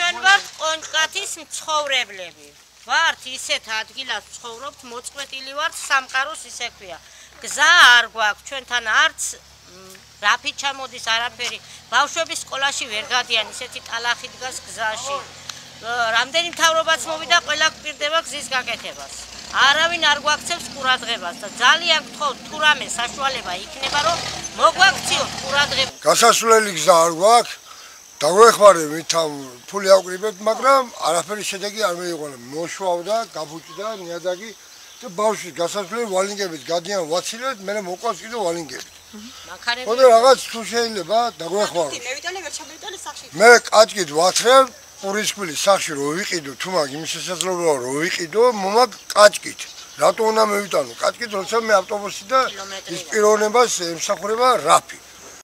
ჩვენ ვართ კონკათის მცხოვრებლები. ვართ ისეთ ადგილას ვცხოვრობთ, მოწყვეტილი ვართ სამყაროს ისე ქვია. გზა არ გვაქვს, ჩვენთან არც რაფით ჩამოდის არაფერი. ბავშვები სკოლაში ვერ გადიან, ისეთი ტალახი დგას გზაში. რამდენი მთავრობაც მოვიდა, ყველა გვპირდება გზის გაკეთებას. არავინ არ გვაქცევს ყურადღებას და ძალიან გთხოვთ, თუ რამე საშუალება იქნება, რომ მოგვაქციოთ ყურადღება. გასასვლელი გზა არ გვაქვს. დაგვეხმარებ ვითამ ფული ავკრიბებთ, მაგრამ არაფერი შედეგი არ მეიყვანა. მოშვავდა, გაფუჭდა ნიადაგი და ბავშვი გასასვლელი ვალინგებით გადიან ვაცილებთ, მე მოყვავს კიდე ვალინგებით. ხოდა რაღაც თუ შეიძლება დაგვეხმაროთ. მე კაჭკით ვათრევ პურისკვილის სახში რო ვიყიდო, თუ მაგ იმის შესაძლებლობა რო ვიყიდო, მომაგ კაჭკით. რატო უნდა მევიტანო? კაჭკით როცა მე ავტობუსი და ის პიროვნებას ემსახურება რაფი.